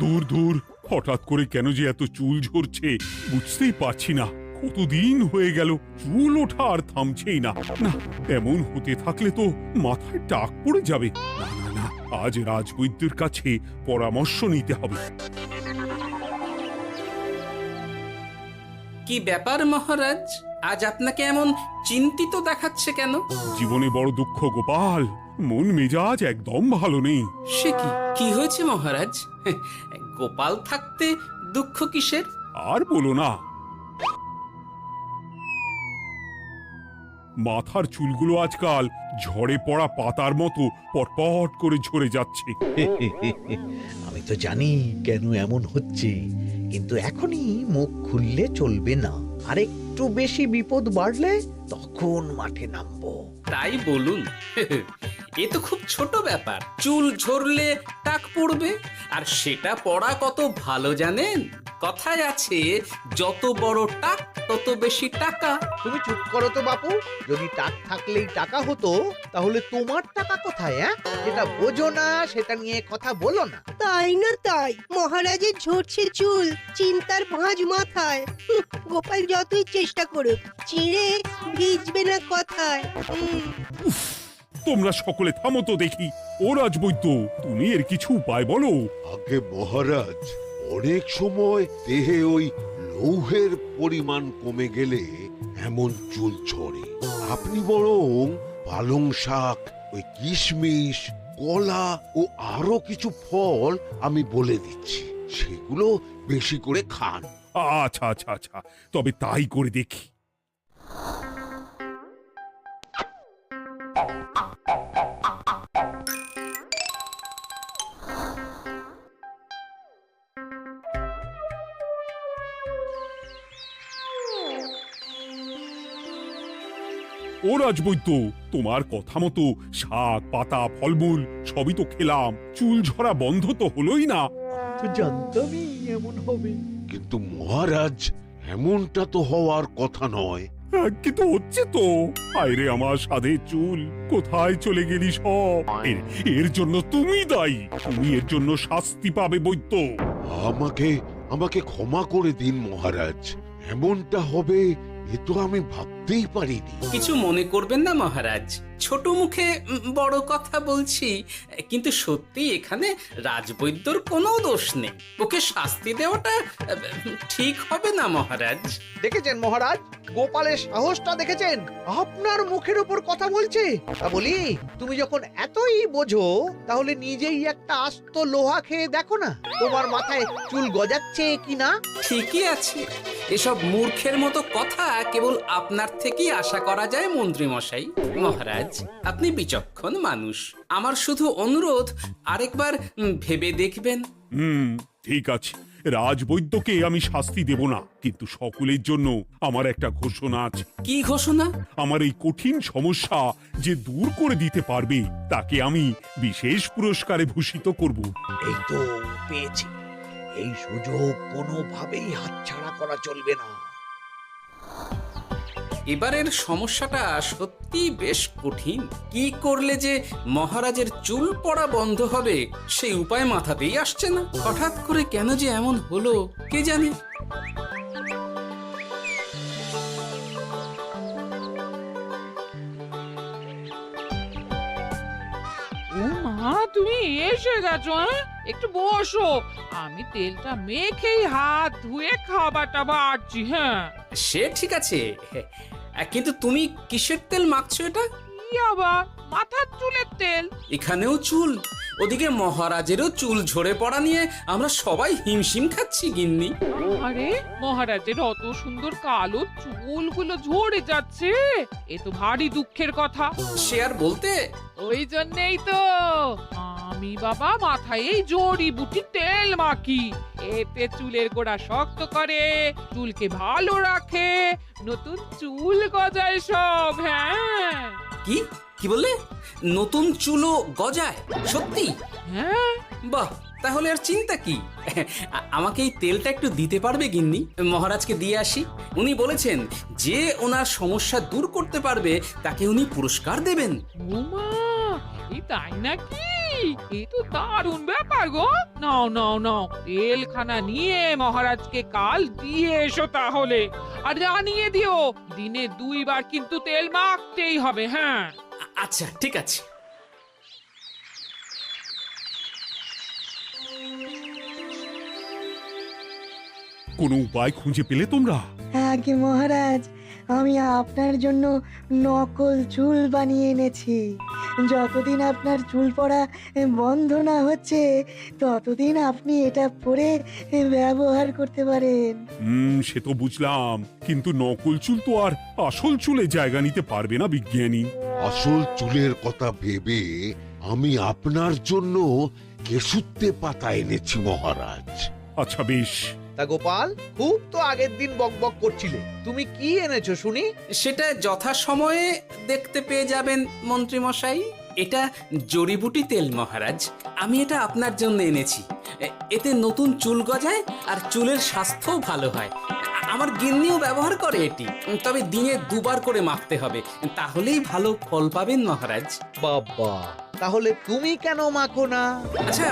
দূর দূর, হঠাৎ করে কেন যে এত চুল ঝরছে বুঝতেই পারছি না। কতদিন হয়ে গেল চুল ওঠা আর থামছেই না। না, এমন হতে থাকলে তো মাথায় টাক পড়ে যাবে। না না না, আজ রাজবৈদ্যের কাছে পরামর্শ নিতে হবে। কি ব্যাপার মহারাজ, আজ আপনাকে এমন চিন্তিত দেখাচ্ছে কেন? জীবনে বড় দুঃখ গোপাল, মন মেজাজ একদম ভালো নেই। সে কি কি হয়েছে মহারাজ? গোপাল থাকতে দুঃখ কিসের? আর বলো না, মাথার চুলগুলো আজকাল ঝড়ে পড়া পাতার মতো পটপট করে ঝরে যাচ্ছে। আমি তো জানি কেন এমন হচ্ছে, কিন্তু এখনই মুখ খুললে চলবে না। আর একটু বেশি বিপদ বাড়লে তখন মাঠে নামবো। তাই বলুন। এ তো খুব ছোট ব্যাপার। চুল ঝরলে টাক পড়বে, আর সেটা পড়া কত ভালো জানেন? কথায় আছে, যত বড় টাক তত বেশি টাকা। তুমি চুপ করো তো বাপু। যদি টাক থাকলেই টাকা হতো, তাহলে তোমার টাকা কোথায়? যেটা বোঝো না সেটা নিয়ে কথা বলো না। তাই না তাই, মহারাজের ঝরছে চুল, চিন্তার ভাঁজ মাথায়। গোপাল যতই চেষ্টা করুক, চিড়ে ভিজবে না কথায়। তোমরা সকলে থামো তো দেখি। ও রাজবৈদ্য, তুমি এর কিছু উপায় বলো। আগে মহারাজ, অনেক সময় দেহে ওই লৌহের পরিমাণ কমে গেলে এমন চুল ঝরে। আপনি বরং পালং শাক, ওই কিশমিশ, কলা ও আরো কিছু ফল আমি বলে দিচ্ছি, সেগুলো বেশি করে খান। আচ্ছা আচ্ছা আচ্ছা, তবে তাই করে দেখি। ও রাজবৈদ্য, তোমার কথা মতো শাক পাতা ফলমূল সবই তো খেলাম, চুল ঝরা বন্ধ তো হলোই না। তো জানতামই এমন হবে। কিন্তু মহারাজ, এমনটা তো হওয়ার কথা নয়। কিন্তু হচ্ছে তো। আরে আমার সাধের চুল, কোথায় চলে গেলি সব? এর জন্য তুমি দায়ী। তুমি এর জন্য শাস্তি পাবে বৈদ্য। আমাকে আমাকে ক্ষমা করে দিন মহারাজ, এমনটা হবে এ তো আমি ভাবতেই পারিনি। কিছু মনে করবেন না মহারাজ, ছোট মুখে বড় কথা বলছি। কিন্তু সত্যি এখানে রাজবৈদ্যর কোনো দোষ নেই। ওকে শাস্তি দেওয়াটা ঠিক হবে না মহারাজ। দেখেছেন মহারাজ, গোপালের সাহসটা দেখেছেন? আপনার মুখের উপর কথা বলছে। তা বলি, তুমি যখন এতই বোঝো, তাহলে নিজেই একটা আস্ত লোহা খেয়ে দেখো না, তোমার মাথায় চুল গজাচ্ছে কিনা। ঠিকই আছে, এসব মূর্খের মতো কথা কেবল আপনার থেকেই আশা করা যায় মন্ত্রী মশাই। মহারাজ, আপনি বিচক্ষণ মানুষ। আমার শুধু অনুরোধ, আরেকবার ভেবে দেখবেন। ঠিক আছে, রাজবৈদ্যকে আমি শাস্তি দেব না, কিন্তু সকলের জন্য আমার একটা ঘোষণা আছে। কি ঘোষণা? আমার এই কঠিন সমস্যা যে দূর করে দিতে পারবে, তাকে আমি বিশেষ পুরস্কারে ভূষিত করব। এই তো পেয়েছি। এই সুযোগ কোনোভাবেই হাতছাড়া করা চলবে না। এবারের সমস্যাটা সত্যি বেশ কঠিন। কি করলে যে মহারাজের চুল পড়া বন্ধ হবে সেই উপায় মাথাতেই আসছে না। হঠাৎ করে কেন যে এমন হলো কে জানে। ও মা, তুমি এসে গেছো? একটু বসো, আমি তেলটা মেখেই হাত ধুয়ে খাবারটা বাড়ছি। হ্যাঁ, সে ঠিক আছে, কিন্তু তুমি কিসের তেল মাখছো এটা? কি আবার মাথার চুলের তেল? এখানেও চুল, ওদিকে মহারাজেরও চুল ঝরে পড়া নিয়ে আমরা সবাই হিমশিম খাচ্ছি গিন্নি। আরে, মহারাজের অত সুন্দর কালো চুলগুলো ঝরে যাচ্ছে, এ তো ভারী দুঃখের কথা। সে আর বলতে। ওই জন্যেই তো আমি বাবা মাথায় এই জড়িবুটি তেল মাখি। এতে চুলের গোড়া শক্ত করে, চুলকে ভালো রাখে, নতুন চুল গজায় সব। হ্যাঁ। কি কি বললে? নতুন চুলও গজায়? সত্যি? হ্যাঁ। বাহ, তাহলে আর চিন্তা কি? আমাকে এই তেলটা একটু দিতে পারবে গিন্নি? মহারাজকে দিয়ে আসি। উনি বলেছেন যে ওনার সমস্যা দূর করতে পারবে তাকে উনি পুরস্কার দেবেন। উমা, এই তাই নাকি? এ তো দারুণ ব্যাপার গো। নাও নাও নাও, তেলখানা নিয়ে মহারাজকে কাল দিয়ে এসো তাহলে। আর জানিয়ে দিও, দিনে 2 বার কিন্তু তেল মাখতেই হবে। হ্যাঁ, আচ্ছা ঠিক আছে। কোনো উপায় খুঁজে পেলে তোমরা? আগে মহারাজ, আমি আপনার জন্য নকল চুল বানিয়ে এনেছি। যতদিন আপনার চুল পড়া বন্ধ না হচ্ছে ততদিন আপনি এটা পরে ব্যবহার করতে পারেন। সে তো বুঝলাম, কিন্তু নকল চুল তো আর আসল চুলে জায়গা নিতে পারবে না বিজ্ঞানী। আসল চুলের কথা ভেবে আমি আপনার জন্য কেশুত্তে পাতা এনেছি মহারাজ। আচ্ছা বেশ। তা গোপাল, খুব তো আগের দিন বকবক করছিলে, তুমি কি এনেছো শুনি? সেটা যথাসময়ে দেখতে পেয়ে যাবেন মন্ত্রী মশাই। এটা জড়িবুটি তেল মহারাজ। আমি এটা আপনার জন্য এনেছি। এতে নতুন চুল গজায় আর চুলের স্বাস্থ্যও ভালো হয়। আমার গিন্নিও ব্যবহার করে এটি, তবে দিনে 2 বার করে মাখতে হবে, তাহলেই ভালো ফল পাবেন মহারাজ। বাবা, তাহলে তুমি কেন মাখো না? আচ্ছা,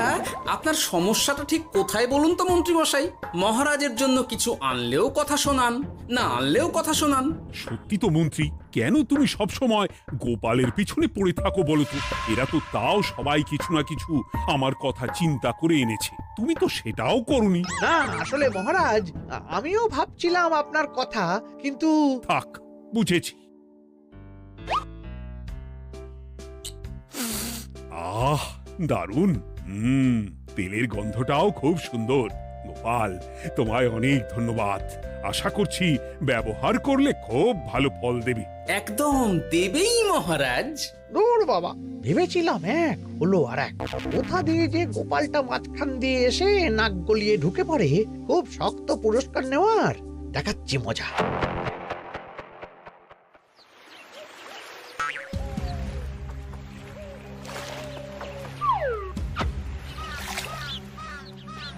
আপনার সমস্যাটা ঠিক কোথায় বলুন তো মন্ত্রী মশাই? মহারাজের জন্য কিছু আনলেও কথা শোনান, না আনলেও কথা শোনান। সত্যি তো মন্ত্রী, কেন তুমি সব সময় গোপালের পিছনে পড়ে থাকো বলো তো? এরা তো তাও সবাই কিছু না কিছু আমার কথা চিন্তা করে এনেছে, তুমি তো সেটাও করনি। না আসলে মহারাজ, আমিও ভাবছিলাম আপনার কথা, কিন্তু থাক, বুঝেছি। আহ, দারুণ। তেলের গন্ধটাও খুব সুন্দর। গোপাল, তোমায় অনেক ধন্যবাদ। আশা করছি ব্যবহার করলে খুব ভালো ফল দেবে। একদম দেবেই মহারাজ। দূর বাবা, ভেবেছিলাম এক হলো আর এক। কোথা দিয়ে যে গোপালটা মাঝখান দিয়ে এসে নাক গলিয়ে ঢুকে পড়ে, খুব শক্ত পুরস্কার নেওয়ার। দেখাচ্ছি মজা।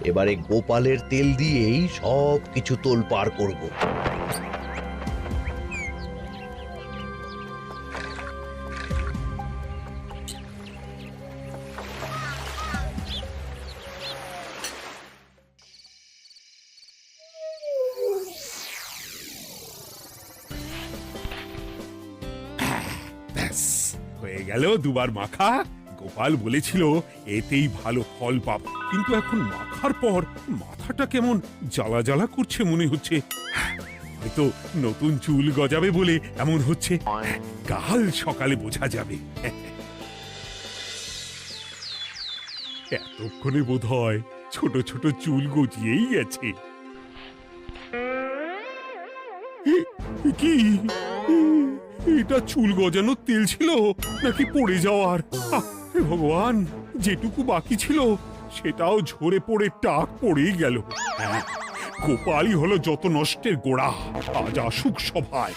এবারে গোপালের তেল দিয়েই সব কিছু তোলপাড় করব। ব্যাস, হয়ে গেল 2 বার মাখা। গোপাল বলেছিল এতেই ভালো ফল পাব, কিন্তু এখন মাখার পর মাথাটা কেমন জ্বালা জ্বালা করছে মনে হচ্ছে। হয়তো নতুন চুল গজাবে বলে এমন হচ্ছে। কাল সকালে বোঝা যাবে। এতক্ষণে বোধহয় ছোট ছোট চুল গজিয়েই গেছে। কি এটা চুল গজানোর তেল ছিল নাকি পড়ে যাওয়ার? হে ভগবান, যেটুকু বাকি ছিল সেটাও ঝরে পড়ে টাক পড়েই গেল। গোপালই হলো যত নষ্টের গোড়া। আজ আসুক সভায়।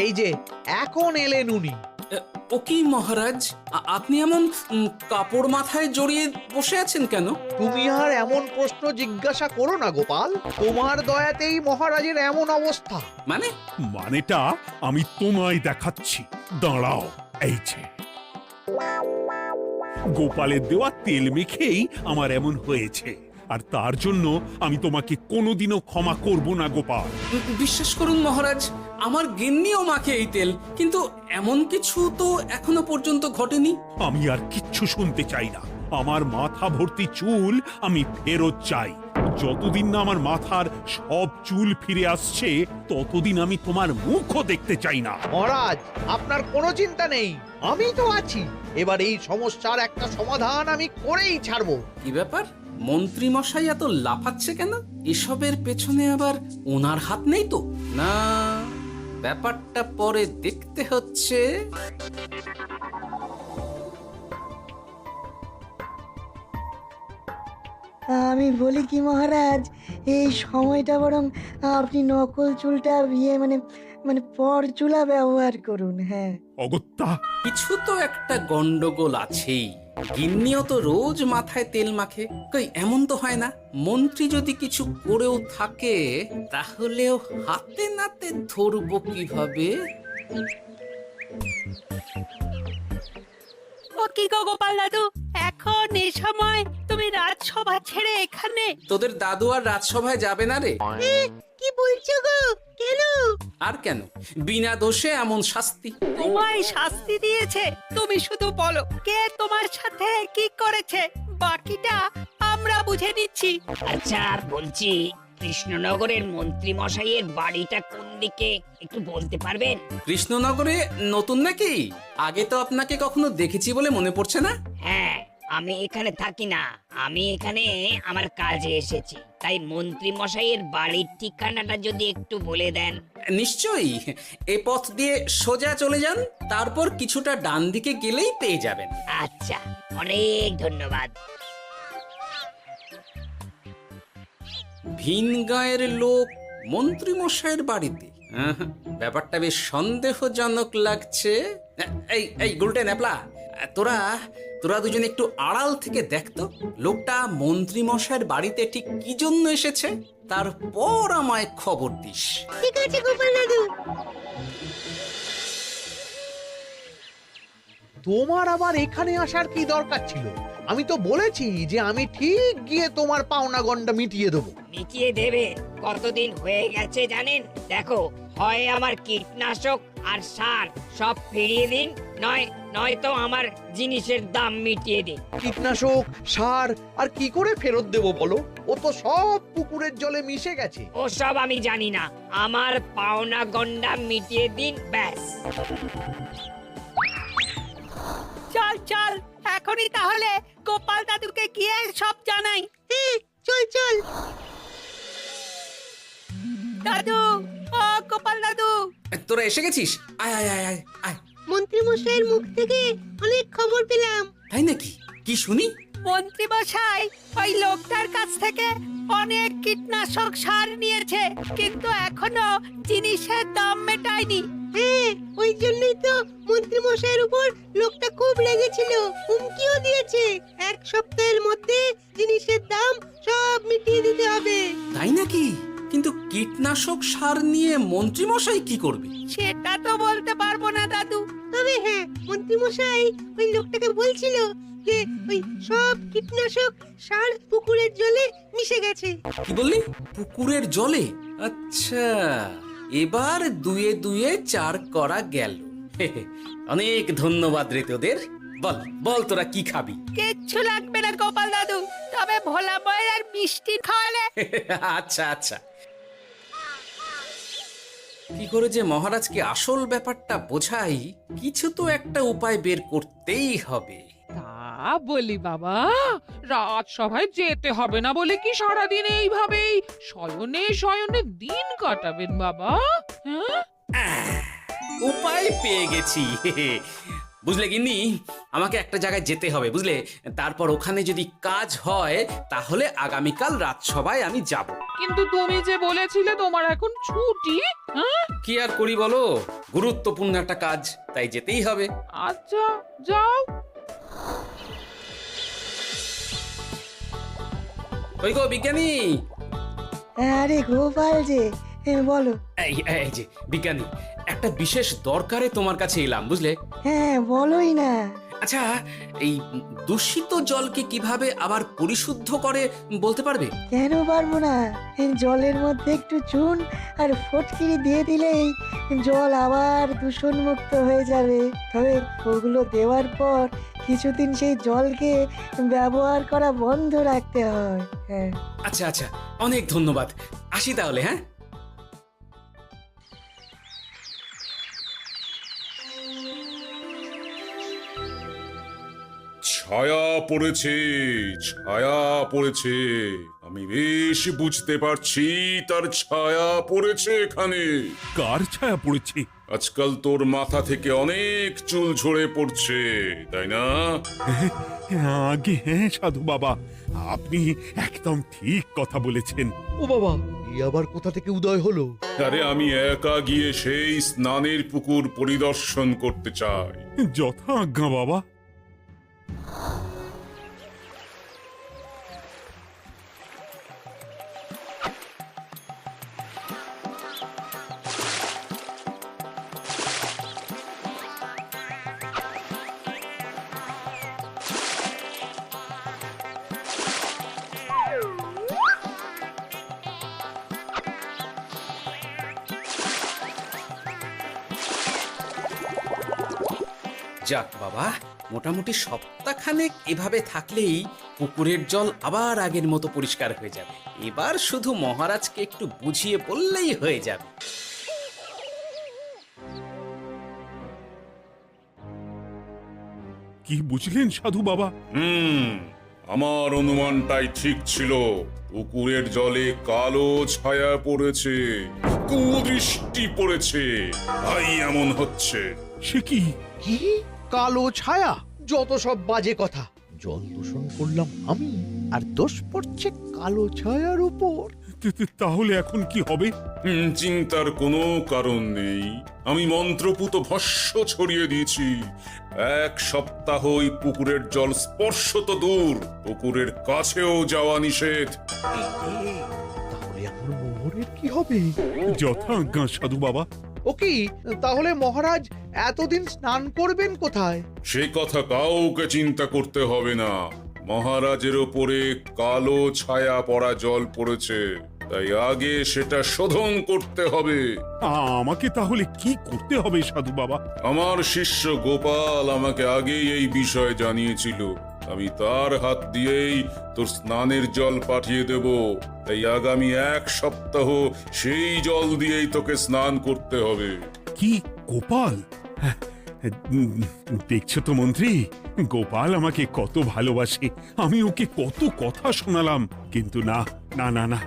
এই যে এখন এলেন উনি। ও কি মহারাজ, আপনি এমন কাপড় মাথায় জড়িয়ে বসে আছেন কেন? তুমি আর এমন প্রশ্ন জিজ্ঞাসা করো না গোপাল, তোমার দয়াতেই মহারাজের এমন অবস্থা। মানে? মানেটা আমি তোমায় দেখাচ্ছি, দাঁড়াও। এই যে গোপালের দেওয়া তেল মেখেই আমার এমন হয়েছে, আর তার জন্য আমি তোমাকে কোনোদিনও ক্ষমা করব না গোপাল। বিশ্বাস করুন মহারাজ, আমার গিন্নিও মাখে এই তেল, কিন্তু এমন কিছু তো এখনো পর্যন্ত ঘটেনি। আমি আর কিচ্ছু শুনতে চাই না। আমার মাথা ভর্তি চুল আমি ফেরত চাই। যতদিন না আমার মাথার সব চুল ফিরে আসছে ততদিন আমি তোমার মুখও দেখতে চাই না। মহারাজ, আপনার কোনো চিন্তা নেই, আমি তো আছি। এবার এই সমস্যার একটা সমাধান আমি করেই ছাড়বো। কি ব্যাপার, মন্ত্রী মশাই এত লাফাচ্ছে কেন? এসবের পেছনে আবার ওনার হাত নেই তো? না, ব্যাপারটা পরে দেখতে হচ্ছে। আমি বলি কি মহারাজ, এই সময়টা বরং আপনি নকল চুলটা মানে পরচুলা ব্যবহার করুন। হ্যাঁ, অগত্যা কিছু তো একটা গন্ডগোল আছেই। গিন্নিও তো রোজ মাথায় তেল মাখে, কই এমন তো হয় না। মন্ত্রী যদি কিছু করেও থাকে তাহলেও হাতে নাতে ধরবো কিভাবে? ও কি গো গোপাল দাদু, এখন এই সময় তুমি রাজসভা ছেড়ে এখানে? তোদের দাদু আর রাজসভায় যাবে না রে? কি বলছো গো? কেন? আর কেন, বিনা দোষে এমন শাস্তি। তোমায় শাস্তি দিয়েছে, তুমি শুধু বলো কে তোমার সাথে কি করেছে, বাকিটা আমরা বুঝে নিচ্ছি। আচ্ছা বলছি, কৃষ্ণনগরের মন্ত্রী মশাইয়ের বাড়িটা কোন দিকে একটু বলতে পারবেন? কৃষ্ণনগরে নতুন নাকি? আগে তো আপনাকে কখনো দেখেছি বলে মনে পড়ছে না। হ্যাঁ, আমি এখানে থাকি না, আমি এখানে আমার কাজে এসেছি, তাই মন্ত্রী মশাইয়ের বাড়ির ঠিকানাটা যদি একটু বলে দেন। নিশ্চয়ই, এ পথ দিয়ে সোজা চলে যান, তারপর কিছুটা ডান দিকে গেলেই পেয়ে যাবেন। আচ্ছা, অনেক ধন্যবাদ। ভিন গাঁয়ের লোক মন্ত্রী মশাইয়ের বাড়িতে, ব্যাপারটা বেশ সন্দেহজনক লাগছে। এই এই গুলটে ন্যাপলা, তোরা তোরা দুজন একটু আড়াল থেকে দেখতো লোকটা মন্ত্রী মশাইয়ের বাড়িতে ঠিক কি জন্য এসেছে, তারপর আমায় খবর দিস। ঠিক আছে গোপাল দাদু। তোমার আবার এখানে আসার কি দরকার ছিল? আমি তো বলেছি যে আমি ঠিক গিয়ে তোমার পাওনা গন্ডা মিটিয়ে দেবো। মিটিয়ে দেবে? কতদিন হয়ে গেছে জানেন? দেখো, হয় আমার কীটনাশক আর সার সব ফিরিয়ে দিন, নয়তো আমার জিনিসের দাম মিটিয়ে দিন। কীটনাশক, সার আর কি করে ফেরত দেবো বলো? ও তো সব পুকুরের জলে মিশে গেছে। ওসব আমি জানি না, আমার পাওনা গন্ডা মিটিয়ে দিন, ব্যাস। চল চল, এখনই তাহলে গোপাল দাদুকে গিয়ে সব জানাই। চল চল। দাদু, ও গোপাল দাদু। তোরা এসে গেছিস? আয় আয় আয় আয় আয়। মন্ত্রী মশাইয়ের মুখ থেকে অনেক খবর পেলাম। তাই নাকি? কি শুনি? মন্ত্রী মশাই ওই লোকটার কাছ থেকে অনেক কীটনাশক সার নিয়েছে, কিন্তু এখনো জিনিসের দাম মেটায়নি। হ্যাঁ, ওই জন্যই তো মন্ত্রী মশাইয়ের উপর লোকটা খুব রেগেছিল, হুমকিও দিয়েছে 1 সপ্তাহের মধ্যে জিনিসের দাম সব মিটিয়ে দিতে হবে। তাই নাকি? কিন্তু কীটনাশক সার নিয়ে মন্ত্রী মশাই কি করবে? সেটা তো বলতে পারবো না দাদু। তবে হ্যাঁ, মন্ত্রী মশাই ওই লোকটাকে বলছিল যে ওই সব কীটনাশক সার পুকুরের জলে মিশে গেছে। কি বললি? পুকুরের জলে? আচ্ছা, এবার দুয়ে দুয়ে 4 করা গেল। অনেক ধন্যবাদ রে তোদের। বল বল, তোরা কি খাবি? কিচ্ছু লাগবে না গোপাল দাদু, তবে ভোলা বয়ের আর মিষ্টি খাওয়ালে। আচ্ছা আচ্ছা। কি করে যে মহারাজকে আসল ব্যাপারটা বোঝাই, কিছু তো একটা উপায় বের করতেই হবে। তা বলি বাবা, রাজসভায় যেতে হবে না বলে কি সারাদিন এইভাবেই শয়নে শয়নে দিন কাটাবেন বাবা? হ্যাঁ, উপায় পেয়ে গেছি। বুঝলে গিন্নি, আমাকে একটা জায়গায় যেতে হবে, বুঝলে? তারপর ওখানে যদি কাজ হয় তাহলে আগামীকাল রাজসভায় আমি যাব। কিন্তু তুমি যে বলেছিলে তোমার এখন ছুটি। হ্যাঁ, কি আর করি বলো, গুরুত্বপূর্ণ একটা কাজ, তাই যেতেই হবে। আচ্ছা যাও। ওই গো বিজ্ঞানী, আরে গোপাল যে, বলো। এই যে বিজ্ঞানী, একটা বিশেষ দরকারে তোমার কাছে এলাম, বুঝলে? হ্যাঁ, বলোই না। আচ্ছা, এই দূষিত জলকে কিভাবে আবার পরিশুদ্ধ করে বলতে পারবে? কেন পারবো না? জলের মধ্যে একটু চুন আর ফটকিরি দিয়ে দিলেই জল আবার দূষণমুক্ত হয়ে যাবে। তবে ওগুলো দেওয়ার পর কিছুদিন সেই জলকে ব্যবহার করা বন্ধ রাখতে হয়। হ্যাঁ। আচ্ছা আচ্ছা, অনেক ধন্যবাদ, আসি তাহলে। হ্যাঁ, ছায়া পড়েছে, ছায়া পড়েছে, আমি বেশ বুঝতে পারছি তার ছায়া পড়েছে এখানে। কার ছায়া পড়েছে? আজকাল তোর মাথা থেকে অনেক চুল ঝরে পড়ছে, তাই না? আগে হ্যাঁ সাধু বাবা, আপনি একদম ঠিক কথা বলেছেন। ও বাবা, এই আবার কোথা থেকে উদয় হলো? আরে আমি একা গিয়ে সেই স্নানের পুকুর পরিদর্শন করতে চাই। যথা আজ্ঞা বাবা। যাক বাবা, মোটামুটি সপ্তাহখানেক এভাবে থাকলেই পুকুরের জল আবার আগের মতো পরিষ্কার হয়ে যাবে। এবার শুধু মহারাজকে একটু বুঝিয়ে বললেই হয়ে যাবে। কি বুঝলেন সাধু বাবা? আমার অনুমানটাই ঠিক ছিল। পুকুরের জলে কালো ছায়া পড়েছে, কুদৃষ্টি পড়েছে, তাই এমন হচ্ছে। সে কি? কি কালো ছায়া? যত সব বাজে কথা। জল দূষণ করলাম আমি, আর দোষ পড়ছে কালো ছায়ার উপর। তাহলে এখন কি হবে? চিন্তার কোনো কারণ নেই। আমি মন্ত্রপুত ভস্য ছড়িয়ে দিয়েছি। 1 সপ্তাহ ওই পুকুরের জল স্পর্শ তো দূর, পুকুরের কাছেও যাওয়া নিষেধ। তাহলে আমার মোহরের কি হবে? যথা আজ্ঞা সাধু বাবা। ও কি, তাহলে মহারাজ এতদিন স্নান করবেন কোথায়? সে কথা কাউকে চিন্তা করতে হবে না। মহারাজের ওপরে কালো ছায়া পড়া জল পড়েছে, তাই আগে সেটা শোধন করতে হবে। আমাকে তাহলে কি করতে হবে সাধু বাবা? আমার শিষ্য গোপাল আমাকে আগেই এই বিষয় জানিয়েছিল। আমি তার হাত দিয়েই তোর স্নানের জল পাঠিয়ে দেব। তাই আগামী 1 সপ্তাহ সেই জল দিয়েই তোকে স্নান করতে হবে। কি গোপাল? দেখছো তো মন্ত্রী, গোপাল আমাকে কত ভালোবাসে। আমি ওকে কত কথা শোনালাম, কিন্তু না না না না,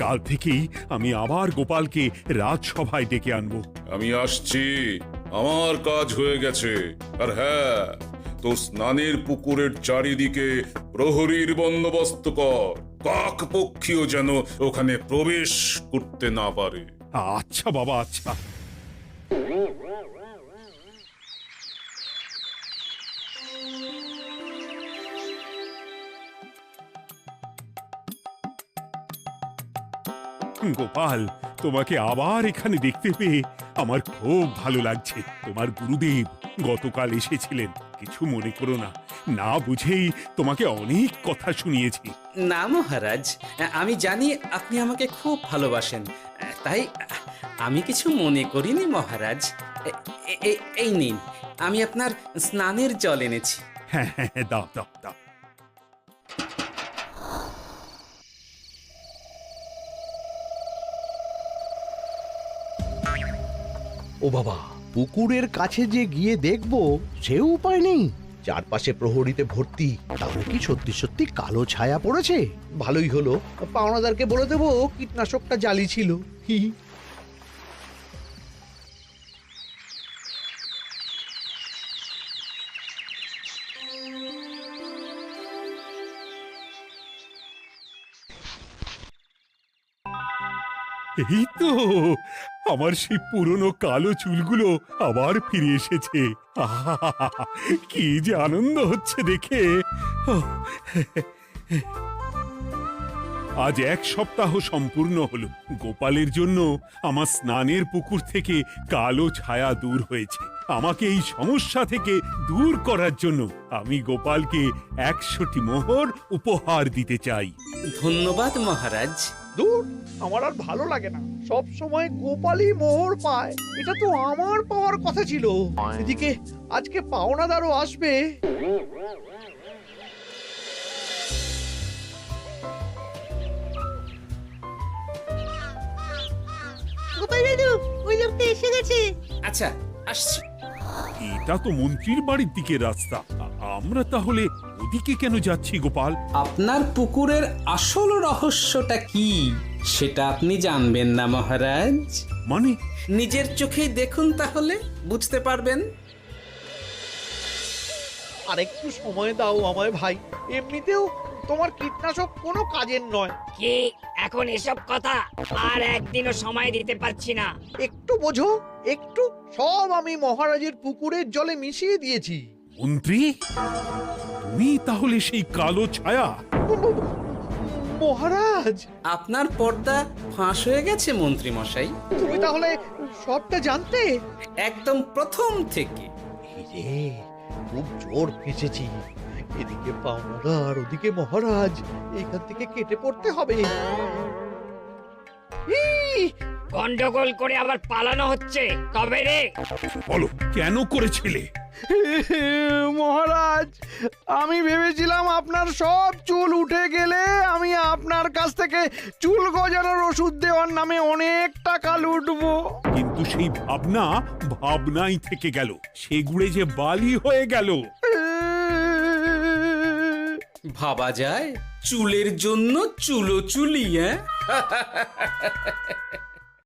কাল থেকেই আমি আবার গোপালকে রাজসভায় ডেকে আনবো। আমি আসছি, আমার কাজ হয়ে গেছে। আর হ্যাঁ, তোর স্নানের পুকুরের চারিদিকে প্রহরীর বন্দোবস্ত কর। কাক পক্ষীও যেন ওখানে প্রবেশ করতে না পারে। আচ্ছা বাবা, আচ্ছা। গোপাল, তোমাকে আবার এখানে দেখতে পেয়ে আমার খুব ভালো লাগছে। তোমার গুরুদেব গতকাল এসেছিলেন, কিছু মনে করো না। না বুঝেই তোমাকে অনেক কথা শুনিয়েছি। না মহারাজ, আমি জানি আপনি আমাকে খুব ভালোবাসেন, তাই আমি কিছু মনে করিনি মহারাজ। এই নিন, আমি আপনার স্নানের জল এনেছি। হ্যাঁ হ্যাঁ হ্যাঁ, দাও দাও দাও। ও বাবা, পুকুরের কাছে যে গিয়ে দেখবো সে উপায় নেই। চারপাশে প্রহরীতে ভর্তি, তাহলে কি সত্যি সত্যি কালো ছায়া পড়েছে? ভালোই হলো, পাওনাদারকে বলে দেবো কীটনাশকটা জালি ছিল। হি হি। এই তো আমার সেই পুরনো কালো চুলগুলো আবার ফিরে এসেছে। আহা, কি যে আনন্দ হচ্ছে দেখে। আজ 1 সপ্তাহ সম্পূর্ণ হলো। গোপালের জন্য আমার স্নানের পুকুর থেকে কালো ছায়া দূর হয়েছে। আমাকে এই সমস্যা থেকে দূর করার জন্য আমি গোপালকে 100টি মোহর উপহার দিতে চাই। ধন্যবাদ মহারাজ। দূর, আমার আর ভালো লাগে না। সব সময় গোপালই মোহর পায়, এটা তো আমার পাওয়ার কথা ছিল। এদিকে আজকে পাওনাদারও আসবে। গোপাল দাদু, ওই লোকটা এসে গেছে। আচ্ছা, আসছি। এটা তো মন্ত্রীর বাড়ির দিকে রাস্তা। আমরা তাহলে ওদিকে কেন যাচ্ছি গোপাল? আপনার পুকুরের আসল রহস্যটা কি সেটা আপনি জানবেন না মহারাজ। মানে নিজের চোখেই দেখুন, তাহলে বুঝতে পারবেন। আর একটু সময় দাও আমায় ভাই, এমনিতেও তোমার কীটনাশক কোনো কাজের নয়। কি এখন এসব কথা? আর একদিনও সময় দিতে পারছি না। একটু বোঝো, একটু। সব আমি মহারাজের পুকুরের জলে মিশিয়ে দিয়েছি। মন্ত্রী, তুমি তাহলে সেই কালো ছায়া? মহারাজ, আপনার পর্দা ফাঁস হয়ে গেছে মন্ত্রী মশাই। তুমি তাহলে সবটা জানতে? একদম প্রথম থেকে। রে, খুব জোর ফেঁসেছি। এদিকে পাওনাদার, ওদিকে মহারাজ, এখান থেকে কেটে পড়তে হবে। গন্ডগোল করে আবার পালানো হচ্ছে তবে রে। বলো, কেন করেছিলে? মহারাজ, আমি ভেবেছিলাম আপনার সব চুল উঠে গেলে আমি আপনার কাছ থেকে চুল গজানোর ওষুধ দেওয়ার নামে অনেক টাকা লুটবো। কিন্তু সেই ভাবনা ভাবনাই থেকে গেল, সেগুড়ে যে বালি হয়ে গেল। ভাবা যায় চুলের জন্য চুলো চুলি, হ্যাঁ?